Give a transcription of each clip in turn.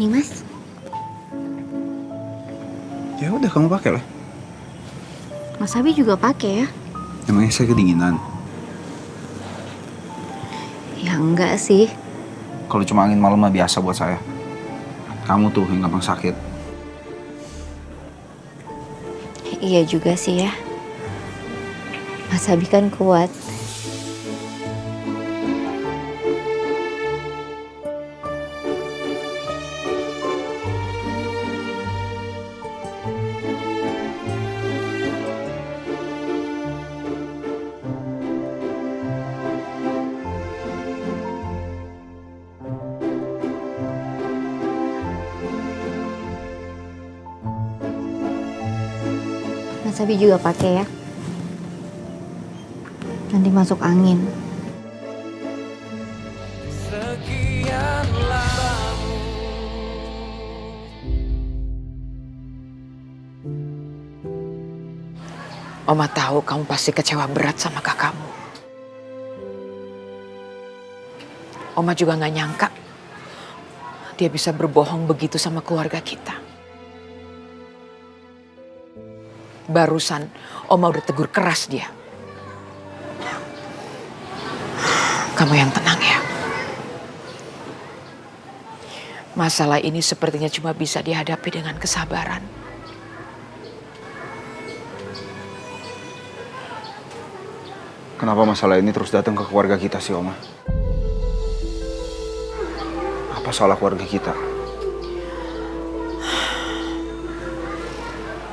Nih Mas. Ya udah kamu pakai lah. Mas Abi juga pakai ya? Emangnya saya kedinginan? Ya enggak sih. Kalau cuma angin malam mah biasa buat saya. Kamu tuh yang gampang sakit. Iya juga sih ya. Mas Abi kan kuat. Mas Abi juga pakai ya. Nanti masuk angin. Oma tahu kamu pasti kecewa berat sama kakakmu. Oma juga gak nyangka dia bisa berbohong begitu sama keluarga kita. Barusan Oma udah tegur keras dia. Kamu yang tenang ya. Masalah ini sepertinya cuma bisa dihadapi dengan kesabaran. Kenapa masalah ini terus datang ke keluarga kita sih, Oma? Apa salah keluarga kita?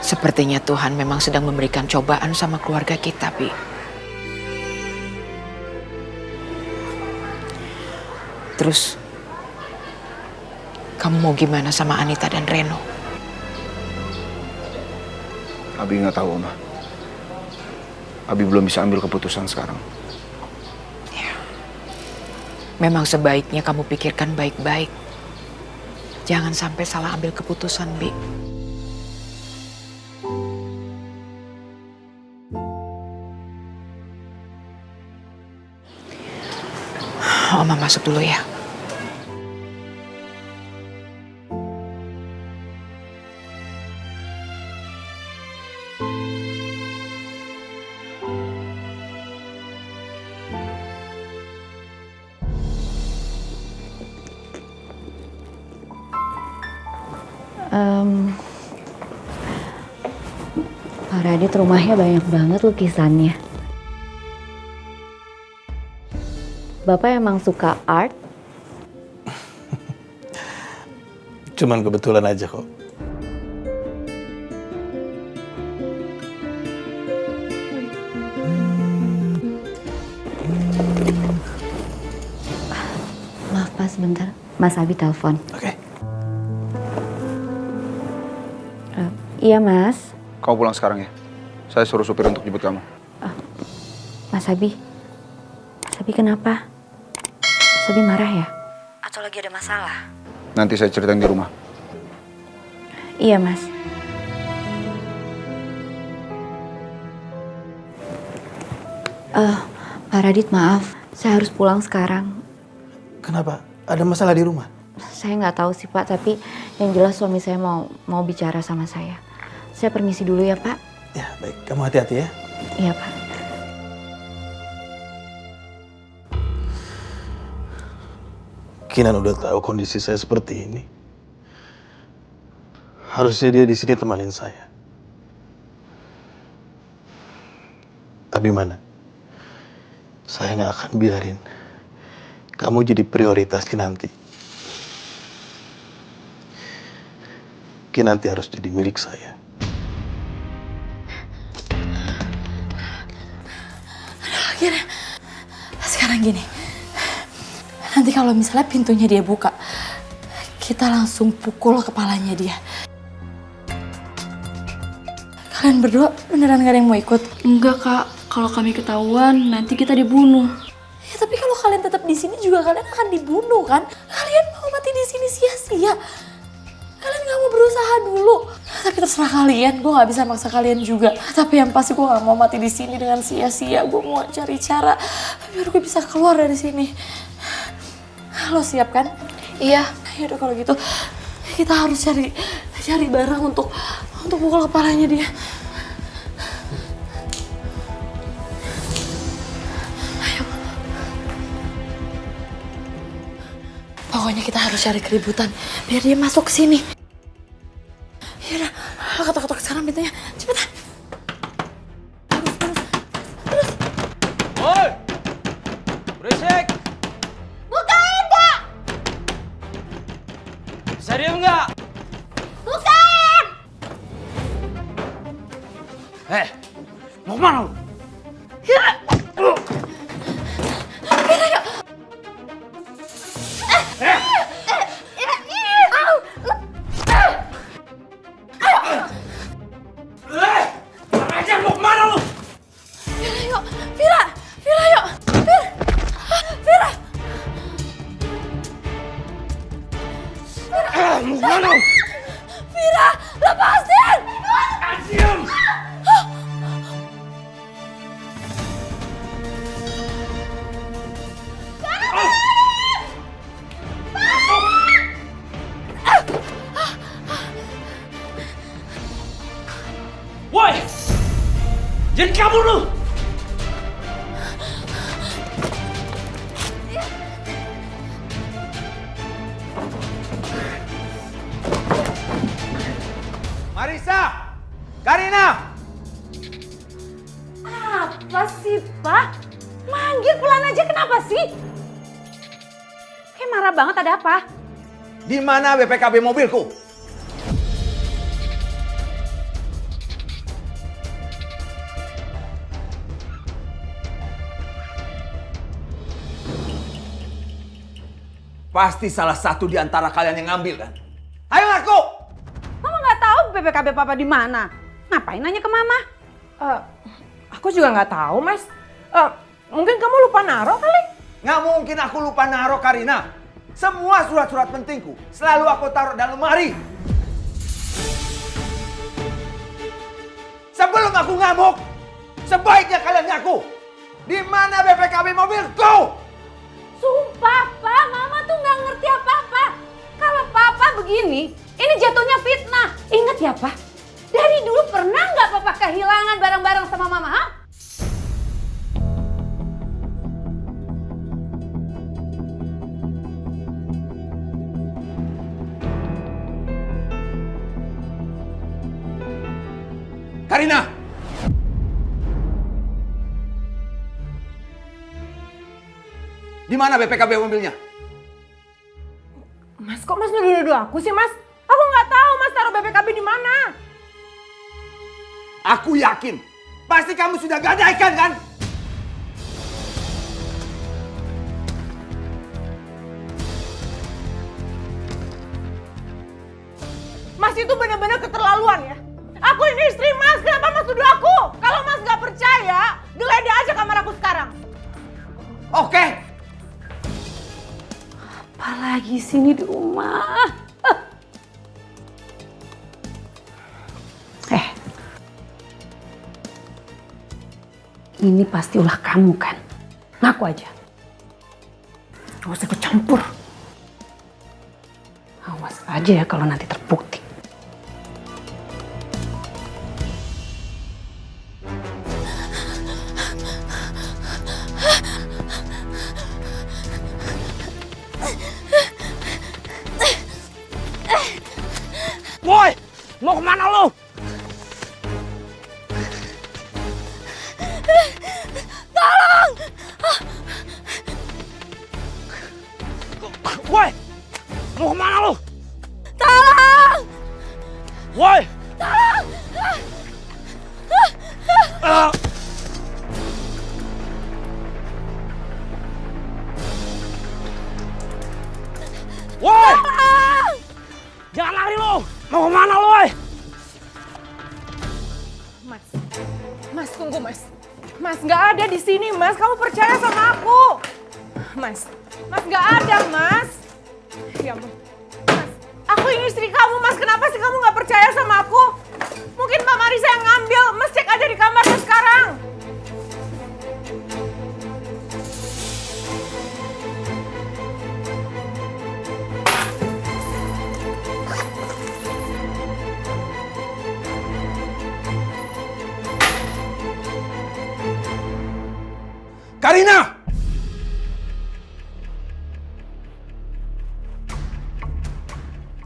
Sepertinya Tuhan memang sedang memberikan cobaan sama keluarga kita, Bi. Terus, kamu mau gimana sama Anita dan Reno? Abi nggak tahu, Oma. Abi belum bisa ambil keputusan sekarang. Ya. Memang sebaiknya kamu pikirkan baik-baik. Jangan sampai salah ambil keputusan, Bi. Oma masuk dulu ya. Pak Radit rumahnya banyak banget lukisannya. Bapak emang suka art? Cuman kebetulan aja kok. Maaf Pak, sebentar. Mas Abi telepon. Oke. Iya Mas. Kamu pulang sekarang ya? Saya suruh supir untuk jemput kamu. Mas Abi. Mas Abi kenapa? Mas Abi marah ya? Atau lagi ada masalah? Nanti saya ceritain di rumah. Iya Mas. Pak Radit maaf. Saya harus pulang sekarang. Kenapa? Ada masalah di rumah? Saya nggak tahu sih Pak, tapi yang jelas suami saya mau bicara sama saya. Saya permisi dulu ya Pak. Ya baik, kamu hati-hati ya. Iya Pak. Kinan udah tahu kondisi saya seperti ini. Harusnya dia di sini temanin saya. Tapi mana? Saya nggak akan biarin kamu jadi prioritas Kinanti. Kinanti harus jadi milik saya. Akhirnya, sekarang gini, nanti kalau misalnya pintunya dia buka, kita langsung pukul kepalanya dia. Kalian berdua beneran gak ada yang mau ikut? Enggak kak, kalau kami ketahuan nanti kita dibunuh. Ya tapi kalau kalian tetap di sini juga kalian akan dibunuh kan? Kalian mau mati di sini sia-sia. Kalian gak mau berusaha dulu. Tapi terserah kalian, gue gak bisa maksa kalian juga. Tapi yang pasti gue gak mau mati di sini dengan sia-sia. Gue mau cari cara biar gue bisa keluar dari sini. Lo siap kan? Iya. Yaudah kalau gitu, Kita harus cari barang untuk pukul kepalanya dia. Ayo. Pokoknya kita harus cari keributan biar dia masuk ke sini. Yaudah, ketok-ketok sekarang pintunya. Cepetan. Woi! Berisik! Bukain, Kak! Bisa diem nggak? Bukain! Mau kemana lu? Aja mau kemana lu? Vira, yuk! Vira, yuk! Vira! Mau kemana lu? Vira, lepasin! Diem! Woi! Jangan kabur lu! Marisa! Karina! Apa sih, Pak? Manggil pelan aja kenapa sih? Kayak marah banget, ada apa? Di mana BPKB mobilku? Pasti salah satu di antara kalian yang ngambil kan? Ayo ngaku! Mama nggak tahu BPKB Papa di mana. Ngapain nanya ke Mama? Aku juga nggak tahu, Mas. Mungkin kamu lupa naruh kali? Nggak mungkin aku lupa naruh, Karina. Semua surat-surat pentingku selalu aku taruh dalam lemari. Sebelum aku ngamuk, sebaiknya kalian ngaku. Di mana BPKB mobilku? Sumpah, Pak, Mama tuh nggak ngerti apa-apa. Kalau Papa begini, ini jatuhnya fitnah. Ingat ya, Pak? Dari dulu pernah nggak Papa kehilangan barang-barang sama Mama, ha? Karina! Di mana BPKB mobilnya? Mas, kok Mas nuduh-nuduh aku sih, Mas? Aku nggak tahu Mas taruh BPKB di mana. Aku yakin, pasti kamu sudah gadaikan kan? Mas itu benar-benar keterlaluan ya. Aku ini istri Mas, kenapa Mas nuduh aku? Kalau Mas nggak percaya, geledah aja kamar aku sekarang. Oke. Apalagi sini di rumah. Ini pasti ulah kamu kan? Ngaku aja. Gak usah ikut campur. Awas aja ya kalau nanti terbukti. Woi, mau kemana lu? Tolong! Woi, mau kemana lu? Tolong! Woi! Tolong! Woi! Jangan lari lu! Mau kemana lu, woi? Mas tunggu Mas. Mas nggak ada di sini Mas, kamu percaya sama aku. Mas nggak ada Mas. Ya ampun. Mas, aku ini istri kamu Mas, kenapa sih kamu nggak percaya sama aku? Mungkin Mbak Marisa yang ngambil, Mas cek aja di kamarnya sekarang. Karina!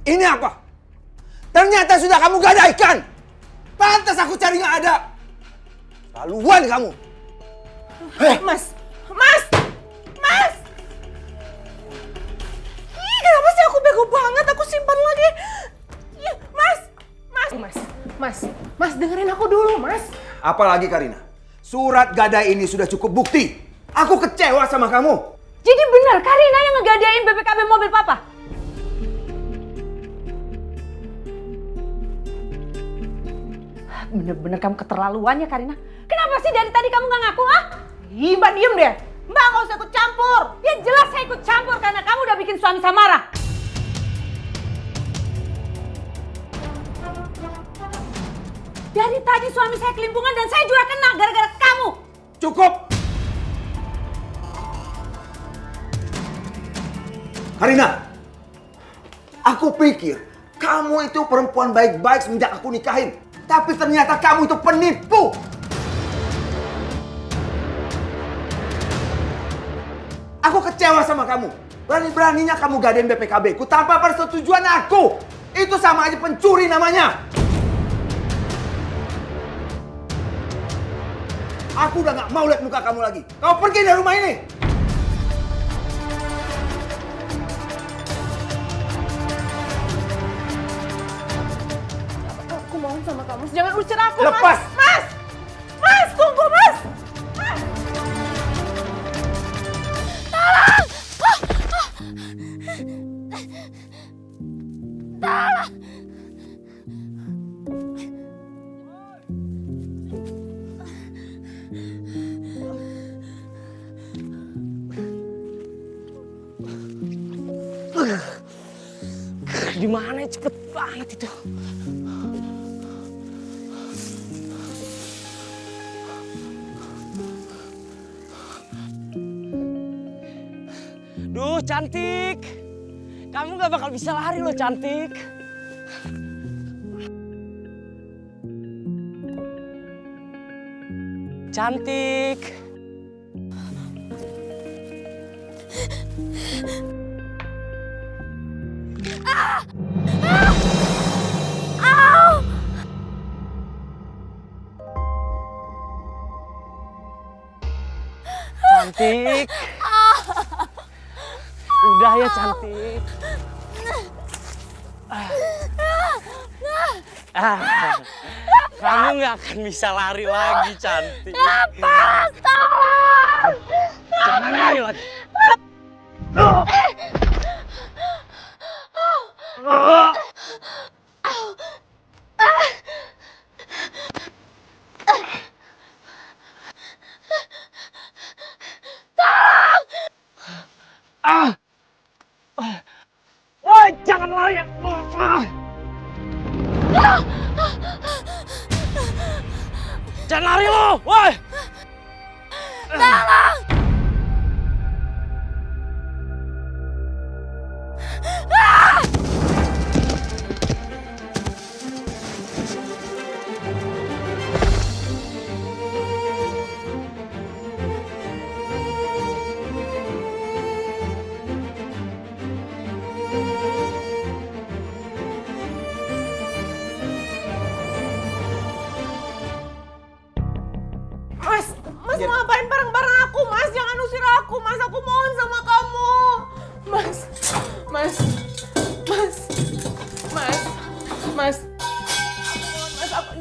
Ini apa? Ternyata sudah kamu gadaikan. Pantas aku cari nggak ada. Laluan kamu. Mas! Ih, kenapa sih aku bego banget? Aku simpan lagi. Ih, Mas, dengerin aku dulu, Mas. Apalagi Karina, surat gadai ini sudah cukup bukti. Aku kecewa sama kamu. Jadi benar Karina yang ngegadain BPKB mobil papa? Bener-bener kamu keterlaluan ya Karina. Kenapa sih dari tadi kamu gak ngaku, ah? Ih, Mbak diem deh. Mbak nggak usah ikut campur. Ya jelas saya ikut campur karena kamu udah bikin suami saya marah. Dari tadi suami saya kelimpungan dan saya juga kena gara-gara kamu. Cukup! Karina, aku pikir kamu itu perempuan baik-baik semenjak aku nikahin. Tapi ternyata kamu itu penipu. Aku kecewa sama kamu. Berani-beraninya kamu gadain BPKB ku tanpa persetujuan aku. Itu sama aja pencuri namanya. Aku udah gak mau lihat muka kamu lagi. Kau pergi dari rumah ini. Aku mohon sama kamu, jangan usir aku, Lepas. Mas! Mas, tunggu, Mas! Di mana? Cepet banget itu. Duh, cantik. Kamu gak bakal bisa lari loh, cantik. Cantik. Cantik. Udah ya cantik. Kamu nggak akan bisa lari lagi cantik. Lepas, tolong! Jangan lari lagi. Woi, jangan lari. Jangan lari lo, woi. Tolong! Mas mau ngapain bareng-bareng aku, Mas? Jangan usir aku, Mas. Aku mohon sama kamu. Mas.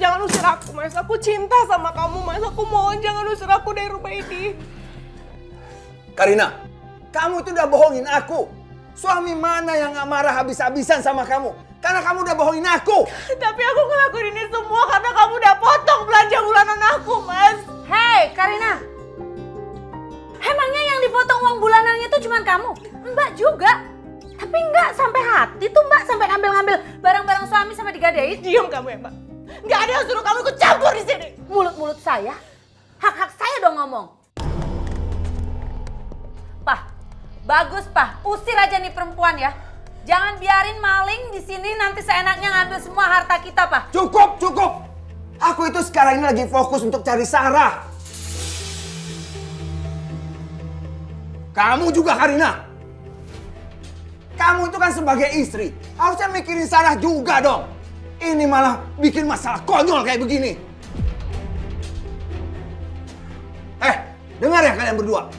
Jangan usir aku, Mas. Aku cinta sama kamu, Mas. Aku mohon jangan usir aku dari rumah ini. Karina, kamu itu udah bohongin aku. Suami mana yang gak marah habis-habisan sama kamu? Karena kamu udah bohongin aku. Tapi aku ngelakuin ini semua karena kamu udah potong belanja bulanan aku, Mas. Hei, Karina. Emangnya yang dipotong uang bulanannya itu cuma kamu? Mbak juga. Tapi nggak sampai hati tuh Mbak, sampai ngambil-ngambil barang-barang suami sampai digadein. Diam kamu ya, Mbak. Nggak ada yang suruh kamu ikut campur di sini. Mulut-mulut saya, hak-hak saya dong ngomong. Pah, bagus Pah, usir aja nih perempuan ya. Jangan biarin maling di sini nanti seenaknya ngambil semua harta kita, Pah. Cukup. Aku itu sekarang ini lagi fokus untuk cari Sarah. Kamu juga Karina. Kamu itu kan sebagai istri, harusnya mikirin Sarah juga dong. Ini malah bikin masalah konyol kayak begini. Dengar ya kalian berdua.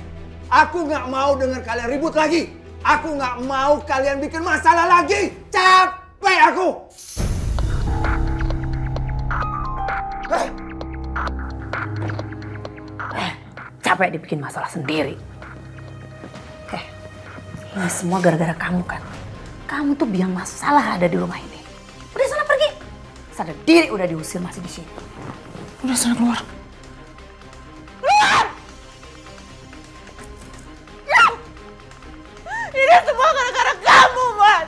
Aku nggak mau dengar kalian ribut lagi. Aku nggak mau kalian bikin masalah lagi. Capek aku. Capek dibikin masalah sendiri. Ini semua gara-gara kamu kan. Kamu tuh biang masalah ada di rumah ini. Udah sana pergi. Sadar diri udah diusir masih di sini. Udah sana keluar. Keluar! Ini semua gara-gara kamu, Mas.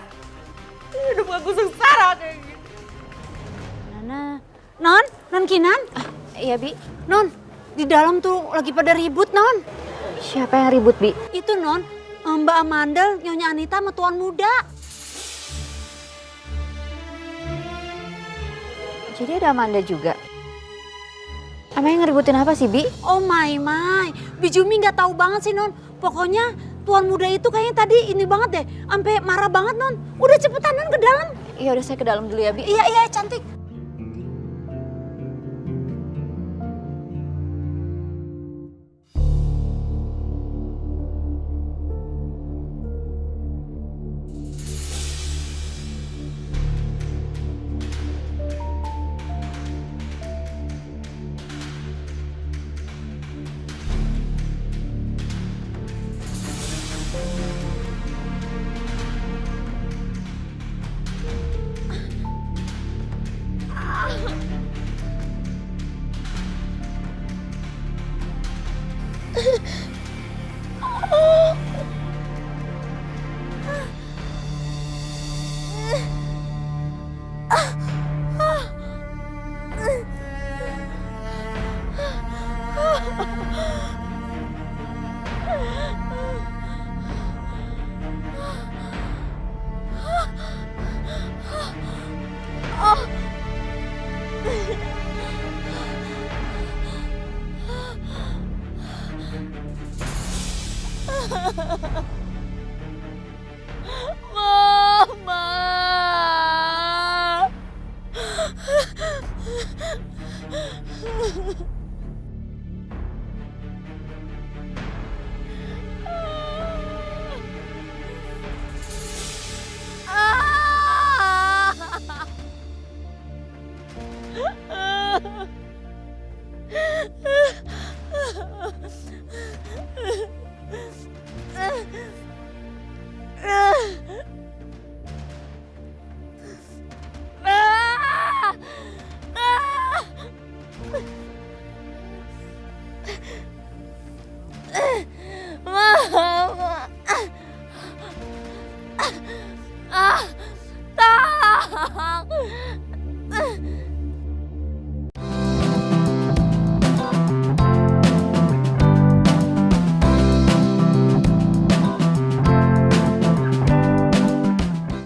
Hidup aku sengsara kayak gini. Non Kinan? Iya, Bi. Non, di dalam tuh lagi pada ribut, Non. Siapa yang ribut, Bi? Itu, Non. Mbak Amandel, Nyonya Anita sama Tuan Muda. Jadi ada Amanda juga. Amanda ngeributin apa sih, Bi? Oh my. Bi Jumi nggak tahu banget sih, Non. Pokoknya Tuan Muda itu kayaknya tadi ini banget deh. Sampai marah banget, Non. Udah cepetan, Non, ke dalam. Ya udah saya ke dalam dulu ya, Bi. Iya, cantik.